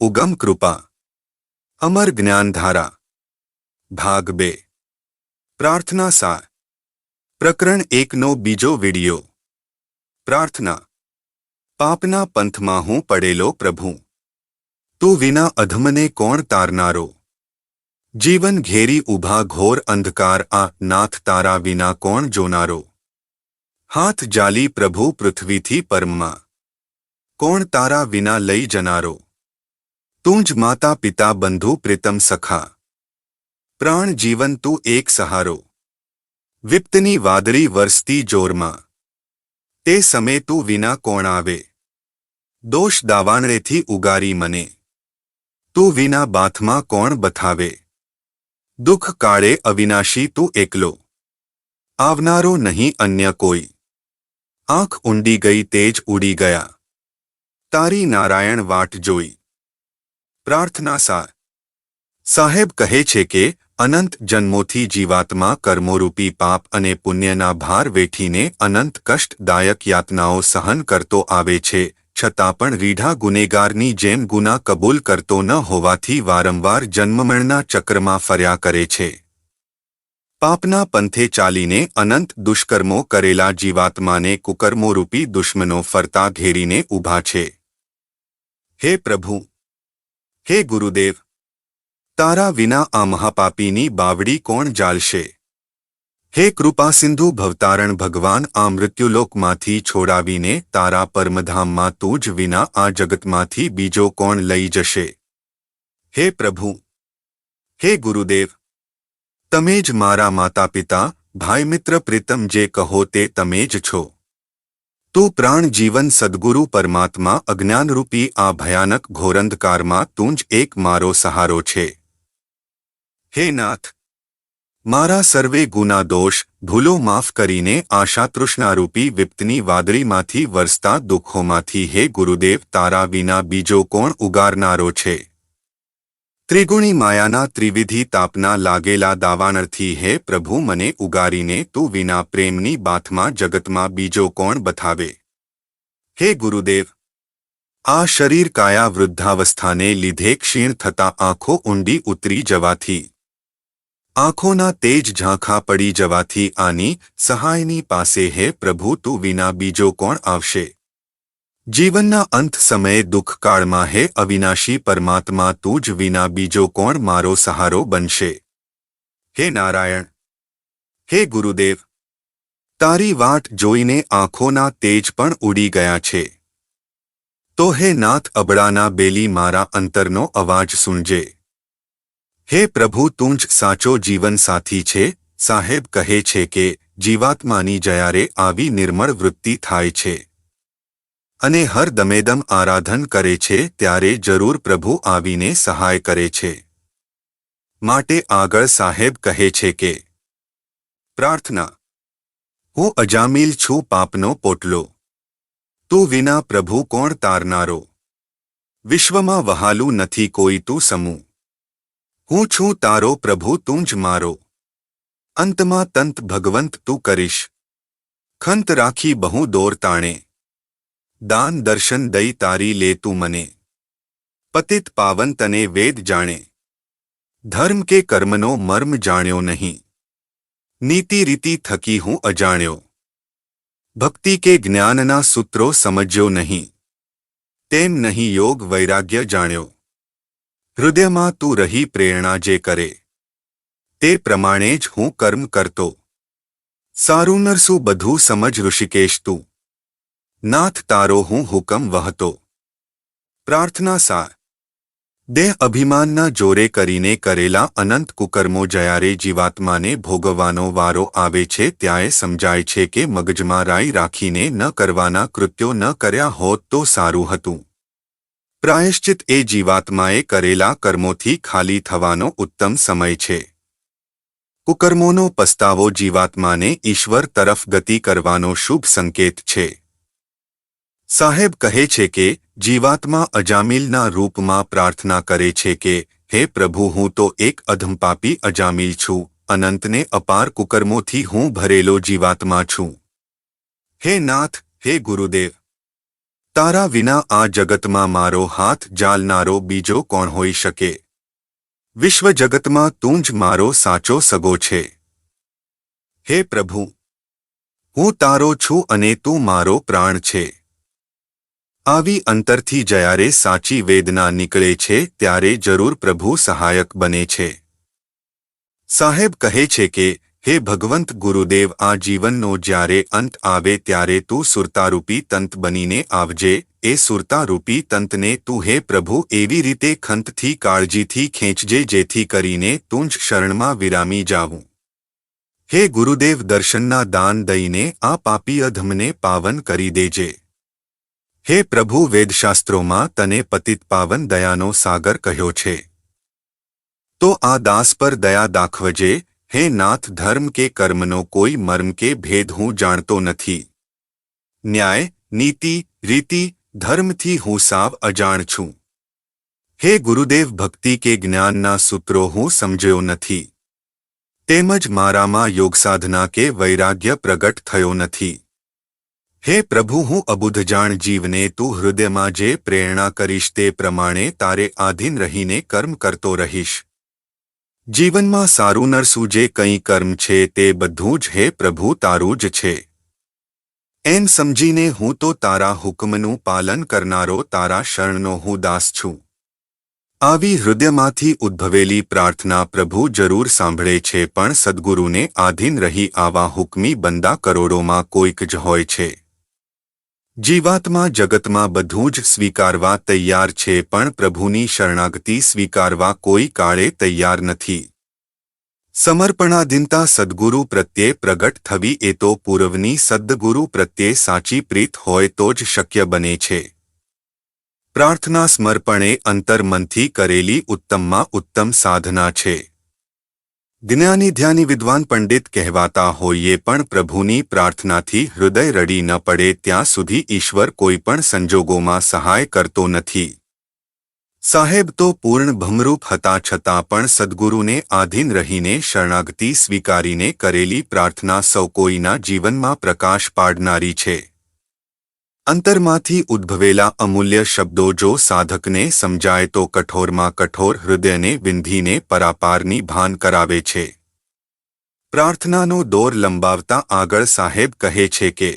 ઉગમ કૃપા અમર જ્ઞાનધારા ભાગ 2 પ્રાર્થના સાર પ્રકરણ 1નો બીજો વિડિયો પ્રાર્થના પાપના પંથમાં હું પડેલો પ્રભુ તું વિના અધમને કોણ તારનારો જીવન ઘેરી ઊભા ઘોર અંધકાર આ નાથ તારા વિના કોણ જોનારો હાથ જાલી પ્રભુ પૃથ્વીથી પરમમાં કોણ તારા વિના લઈ જનારો તું જ માતા પિતા બંધુ પ્રીતમ સખા પ્રાણ જીવન તું એક સહારો વિપ્તની વાદળી વરસતી જોરમાં તે સમય તું વિના કોણ આવે દોષ દાવાણેથી ઉગારી મને તું વિના બાથમાં કોણ બથાવે દુઃખ કાળે અવિનાશી તું એકલો આવનારો નહીં અન્ય કોઈ આંખ ઊંડી ગઈ તેજ ઉડી ગયા તારી નારાયણ વાટ જોઈ પ્રાર્થના સાર સાહેબ કહે છે કે અનંત જન્મોથી જીવાત્મા કર્મોરૂપી પાપ અને પુણ્યના ભાર વેઠીને અનંત કષ્ટદાયક યાતનાઓ સહન કરતો આવે છે છતાં પણ રીઢા ગુનેગારની જેમ ગુના કબૂલ કરતો ન હોવાથી વારંવાર જન્મમરણના ચક્રમાં ફર્યા કરે છે પાપના પંથે ચાલીને અનંત દુષ્કર્મો કરેલા જીવાત્માને કુકર્મોરૂપી દુશ્મનો ફરતા ઘેરીને ઊભા છે હે પ્રભુ હે ગુરુદેવ તારા વિના આ મહાપાપીની બાવડી કોણ જાળશે હે કૃપાસિંધુ ભવતારણ ભગવાન આ મૃત્યુલોકમાંથી છોડાવીને તારા પરમધામમાં તું જ વિના આ જગતમાંથી બીજો કોણ લઈ જશે હે પ્રભુ હે ગુરુદેવ તમે જ મારા માતા પિતા ભાઈ મિત્ર પ્રીતમ જે કહો તે તમે જ છો તું પ્રાણ જીવન સદ્ગુરુ પરમાત્મા અજ્ઞાનરૂપી આ ભયાનક ઘોરંધકારમાં તું જ એક મારો સહારો છે હે નાથ મારા સર્વે ગુના દોષ ભૂલો માફ કરીને આશા તૃષ્ણારૂપી વિપ્તની વાદળીમાંથી વરસતા દુઃખોમાંથી હે ગુરુદેવ તારા વિના બીજો કોણ ઉગારનારો છે ત્રિગુણી માયાના ત્રિવિધિ તાપના લાગેલા દાવાનળથી હે પ્રભુ મને ઉગારીને તું વિના પ્રેમની બાથમાં જગતમાં બીજો કોણ બતાવે હે ગુરુદેવ આ શરીર કાયા વૃદ્ધાવસ્થાને લીધે ક્ષીણ થતા આંખો ઊંડી ઉતરી જવાથી આંખોના તેજ ઝાંખા પડી જવાથી આની સહાયની પાસે હે પ્રભુ તું વિના બીજો કોણ આવશે જીવનના અંત સમયે દુઃખકાળમાં હે અવિનાશી પરમાત્મા તું જ વિના બીજો કોણ મારો સહારો બનશે હે નારાયણ હે ગુરુદેવ તારી વાટ જોઈને આંખોના તેજ પણ ઉડી ગયા છે તો હે નાથ અબળાના બેલી મારા અંતરનો અવાજ સુનજે હે પ્રભુ તું જ સાચો જીવન સાથી છે સાહેબ કહે છે કે જીવાત્માની જ્યારે આવી નિર્મળ વૃત્તિ થાય છે અને હર દમેદમ આરાધન કરે છે ત્યારે જરૂર પ્રભુ આવીને સહાય કરે છે માટે આગળ સાહેબ કહે છે કે પ્રાર્થના હું અજામિલ છું પાપનો પોટલો તું વિના પ્રભુ કોણ તારનારો વિશ્વમાં વહાલું નથી કોઈ તું સમૂહ હું છું તારો પ્રભુ તું જ મારો અંતમાં તંત ભગવંત તું કરીશ ખંત રાખી બહુ દોર તાણે દાન દર્શન દઈ તારી લે તું મને પતિત પાવન તને વેદ જાણે ધર્મ કે કર્મનો મર્મ જાણ્યો નહીં નીતિ રીતિ થકી હું અજાણ્યો ભક્તિ કે જ્ઞાનના સૂત્રો સમજ્યો નહીં તેમ નહીં યોગ વૈરાગ્ય જાણ્યો હૃદયમાં તું રહી પ્રેરણા જે કરે તે પ્રમાણે જ હું કર્મ કરતો સારું નરસું બધું સમજ ઋષિકેશ તું નાથ તારો હું હુકમ વહતો પ્રાર્થના સાર દેહ અભિમાનના જોરે કરીને કરેલા અનંત કુકર્મો જ્યારે જીવાત્માને ભોગવવાનો વારો આવે છે ત્યારે સમજાય છે કે મગજમાં રાઈ રાખીને ન કરવાના કૃત્યો ન કર્યા હોત તો સારું હતું પ્રાયશ્ચિત એ જીવાત્માએ કરેલા કર્મોથી ખાલી થવાનો ઉત્તમ સમય છે કુકર્મોનો પસ્તાવો જીવાત્માને ઈશ્વર તરફ ગતિ કરવાનો શુભ સંકેત છે સાહેબ કહે છે કે જીવાત્મા અજામિલના રૂપમાં પ્રાર્થના કરે છે કે હે પ્રભુ હું તો એક અધમપાપી અજામિલ છું અનંતને અપાર કુકર્મોથી હું ભરેલો જીવાત્મા છું હે નાથ હે ગુરુદેવ તારા વિના આ જગતમાં મારો હાથ ઝાલનારો બીજો કોણ હોઈ શકે? વિશ્વ જગતમાં તું જ મારો સાચો સગો છે. હે પ્રભુ, હું તારો છું અને તું મારો પ્રાણ છે. આવી અંતરથી જ્યારે સાચી વેદના નીકળે છે ત્યારે જરૂર પ્રભુ સહાયક બને છે. સાહેબ કહે છે કે હે ભગવંત ગુરુદેવ, આ જીવનનો જ્યારે અંત આવે ત્યારે તું સુરતારૂપી તંત બનીને આવજે. એ સુરતારૂપી તંતને તું હે પ્રભુ એવી રીતે ખંતથી કાળજીથી ખેંચજે જેથી કરીને તું જ શરણમાં વિરામી જાવું. હે ગુરુદેવ, દર્શનના દાન દઈને આ પાપી અધમને પાવન કરી દેજે. હે પ્રભુ, વેદશાસ્ત્રોમાં તને પતિત પાવન દયાનો સાગર કહ્યો છે, તો આ દાસ પર દયા દાખવજે. હે નાથ, ધર્મ કે કર્મનો કોઈ મર્મ કે ભેદ હું જાણતો નથી. ન્યાય, નીતિ, રીતિ, ધર્મથી હું સાવ અજાણ છું. હે ગુરુદેવ, ભક્તિ કે જ્ઞાનના સૂત્રો હું સમજ્યો નથી. તેમજ મારામાં યોગસાધના કે વૈરાગ્ય પ્રગટ થયો નથી. હે પ્રભુ, હું અબુધજાણ જીવને તું હૃદયમાં જે પ્રેરણા કરીશ તે પ્રમાણે તારે આધીન રહીને કર્મ કરતો રહીશ. જીવનમાં સારું નરસું જે કંઈ કર્મ છે તે બધું જ હે પ્રભુ તારું જ છે. એમ સમજીને હું તો તારા હુકમનું પાલન કરનારો તારા શરણનો હું દાસ છું. આવી હૃદયમાંથી ઉદ્ભવેલી પ્રાર્થના પ્રભુ જરૂર સાંભળે છે, પણ સદ્ગુરુને આધીન રહી આવા હુકમી બંદા કરોડોમાં કોઈક જ હોય છે. જીવાત્મા જગતમાં બધું જ સ્વીકારવા તૈયાર છે, પણ પ્રભુની શરણાગતિ સ્વીકારવા કોઈ કાળે તૈયાર નથી. સમર્પણાધીનતા સદ્ગુરુ પ્રત્યે પ્રગટ થવી એ તો પૂર્વની સદ્ગુરુ પ્રત્યે સાચી પ્રીત હોય તો જ શક્ય બને છે. પ્રાર્થના સમર્પણે અંતરમનથી કરેલી ઉત્તમમાં ઉત્તમ સાધના છે. જ્ઞાની ધ્યાની વિદ્વાન પંડિત કહેવાતા હોઈએ પણ પ્રભુની પ્રાર્થનાથી હૃદય રડી ન પડે ત્યાં સુધી ઈશ્વર કોઈ પણ સંજોગોમાં સહાય કરતો નથી. સાહેબ તો પૂર્ણ ભમરૂપ હતા છતાં પણ સદ્ગુરુને આધીન રહીને શરણાગતિ સ્વીકારીને કરેલી પ્રાર્થના સૌ કોઈના જીવનમાં પ્રકાશ પાડનારી છે. અંતરમાંથી ઉદ્ભવેલા અમૂલ્ય શબ્દો જો સાધકને સમજાય તો કઠોરમાં કઠોર હૃદયને વિંધીને પરાપારની ભાન કરાવે છે. પ્રાર્થનાનો દોર લંબાવતા આગળ સાહેબ કહે છે કે